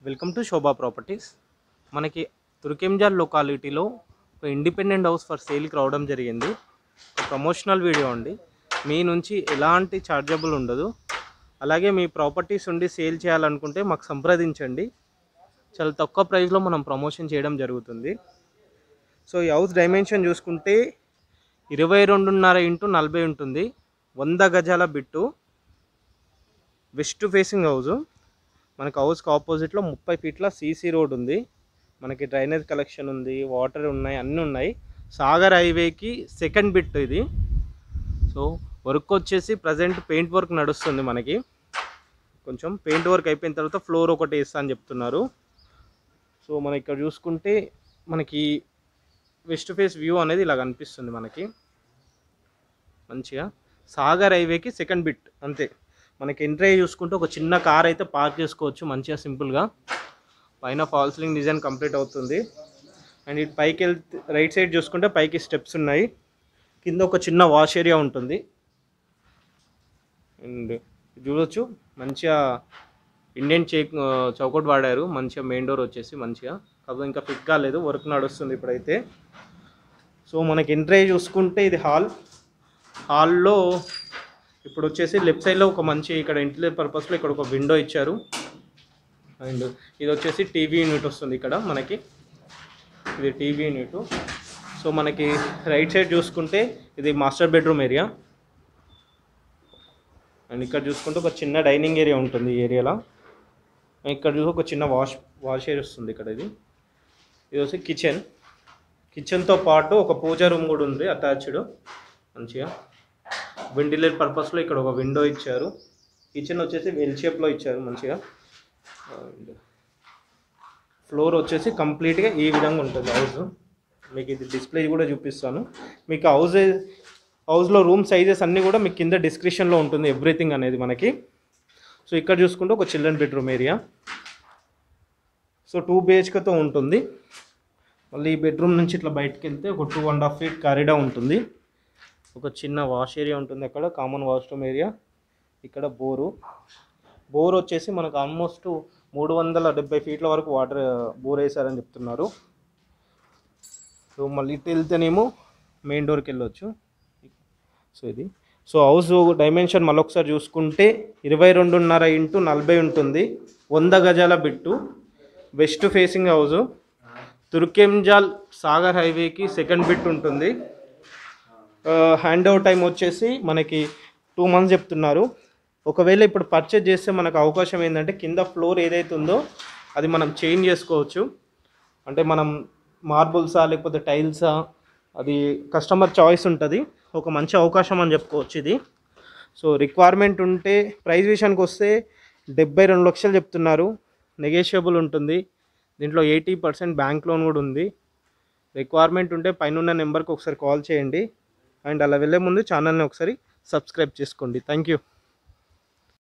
Welcome to Shobha properties. మనకి తుర్కెంజాల్ లొకాలిటీలో ఒక independent house for సేల్కి రావడం జరిగింది. ప్రమోషనల్ వీడియో అండి. మీ నుంచి ఎలాంటి ఛార్జబుల్ ఉండదు. అలాగే మీ ప్రాపర్టీస్ ఉండి సేల్ చేయాలనుకుంటే మాకు సంప్రదించండి. చాలా తక్కువ ప్రైస్లో మనం ప్రమోషన్ చేయడం జరుగుతుంది. సో ఈ హౌస్ డైమెన్షన్ చూసుకుంటే 22.5x40 ఉంటుంది. 100 గజాల బిట్టు, వెస్ట్ ఫేసింగ్ హౌజు. మనకు హౌస్కి ఆపోజిట్లో 30 ఫీట్ల సీసీ రోడ్ ఉంది. మనకి డ్రైనేజ్ కలెక్షన్ ఉంది, వాటర్ ఉన్నాయి, అన్నీ ఉన్నాయి. సాగర్ హైవేకి సెకండ్ బిట్ ఇది. సో వర్క్ వచ్చేసి ప్రజెంట్ పెయింట్ వర్క్ నడుస్తుంది. మనకి కొంచెం పెయింట్ వర్క్ అయిపోయిన తర్వాత ఫ్లోర్ ఒకటి వేస్తా అని చెప్తున్నారు. సో మనం ఇక్కడ చూసుకుంటే మనకి వెస్ట్ ఫేస్ వ్యూ అనేది ఇలా కనిపిస్తుంది. మనకి మంచిగా సాగర్ హైవేకి సెకండ్ బిట్ అంతే. మనకి ఎంట్రీ చూసుకుంటే ఒక చిన్న కార్ అయితే పార్క్ చేసుకోవచ్చు మంచిగా సింపుల్గా. పైన ఫాల్ సీలింగ్ డిజైన్ కంప్లీట్ అవుతుంది. అండ్ ఇటు పైకి వెళ్తే రైట్ సైడ్ చూసుకుంటే పైకి స్టెప్స్ ఉన్నాయి. కింద ఒక చిన్న వాష్ ఏరియా ఉంటుంది. అండ్ చూడొచ్చు మంచిగా ఇండియన్ చౌకట్ వాడారు. మంచిగా మెయిన్ డోర్ వచ్చేసి మంచిగా, కాకపోతే ఇంకా ఫిట్ కాలేదు, వర్క్ నడుస్తుంది ఇప్పుడైతే. సో మనకి ఎంట్రీ చూసుకుంటే ఇది హాల్లో ఇప్పుడు వచ్చేసి లెఫ్ట్ సైడ్లో ఒక మంచి ఇక్కడ ఇంటీరియర్ పర్పస్లో ఇక్కడ ఒక విండో ఇచ్చారు. అండ్ ఇది వచ్చేసి టీవీ యూనిట్ వస్తుంది ఇక్కడ మనకి. ఇది టీవీ యూనిట్. సో మనకి రైట్ సైడ్ చూసుకుంటే ఇది మాస్టర్ బెడ్రూమ్ ఏరియా. అండ్ ఇక్కడ చూసుకుంటే ఒక చిన్న డైనింగ్ ఏరియా ఉంటుంది ఈ ఏరియాలో. ఇక్కడ చూసి ఒక చిన్న వాష్ ఏరియా వస్తుంది ఇక్కడ. ఇది వచ్చి కిచెన్తో పాటు ఒక పూజా రూమ్ కూడా ఉంది అటాచ్డ్. మంచిగా వెంటిలేట్ పర్పస్లో ఇక్కడ ఒక విండో ఇచ్చారు. కిచెన్ వచ్చేసి వెల్ షేప్లో ఇచ్చారు మంచిగా. ఫ్లోర్ వచ్చేసి కంప్లీట్గా ఈ విధంగా ఉంటుంది హౌస్. మీకు ఇది డిస్ప్లే కూడా చూపిస్తాను. మీకు హౌస్లో రూమ్ సైజెస్ అన్నీ కూడా మీకు కింద డిస్క్రిప్షన్లో ఉంటుంది ఎవ్రీథింగ్ అనేది మనకి. సో ఇక్కడ చూసుకుంటే ఒక చిల్డ్రన్ బెడ్రూమ్ ఏరియా. సో 2 BHKతో ఉంటుంది. మళ్ళీ ఈ బెడ్రూమ్ నుంచి ఇట్లా బయటకు వెళ్తే ఒక 2.5 feet కారిడార్ ఉంటుంది. ఒక చిన్న వాష్ ఏరియా ఉంటుంది అక్కడ, కామన్ వాష్రూమ్ ఏరియా. ఇక్కడ బోర్ వచ్చేసి మనకు ఆల్మోస్ట్ 370 ఫీట్ల వరకు వాటర్ బోర్ వేసారని చెప్తున్నారు. సో మళ్ళీ ఇటు వెళ్తేనేమో మెయిన్ డోర్కి వెళ్ళొచ్చు. సో హౌస్ డైమెన్షన్ మళ్ళీ ఒకసారి చూసుకుంటే 22.5x40 ఉంటుంది. 100 గజాల bit, west facing house. Turkayamjal Sagar హైవేకి సెకండ్ బిట్ ఉంటుంది. హ్యాండ్ ఓవర్ టైం వచ్చేసి మనకి 2 months చెప్తున్నారు. ఒకవేళ ఇప్పుడు పర్చేజ్ చేస్తే మనకు అవకాశం ఏంటంటే కింద ఫ్లోర్ ఏదైతే ఉందో అది మనం చేంజ్ చేసుకోవచ్చు. అంటే మనం మార్బుల్సా లేకపోతే టైల్సా, అది కస్టమర్ చాయిస్ ఉంటుంది. ఒక మంచి అవకాశం అని చెప్పుకోవచ్చు ఇది. సో రిక్వైర్మెంట్ ఉంటే ప్రైస్ విషయానికి వస్తే 72 లక్షలు చెప్తున్నారు. నెగోషియబుల్ ఉంటుంది. దీంట్లో 80% బ్యాంక్ లోన్ కూడా ఉంది. రిక్వైర్మెంట్ ఉంటే పైన నెంబర్కి ఒకసారి కాల్ చేయండి. అండ్ అలా వెళ్ళే ముందు ఛానల్ని ఒకసారి సబ్స్క్రైబ్ చేసుకోండి. Thank you.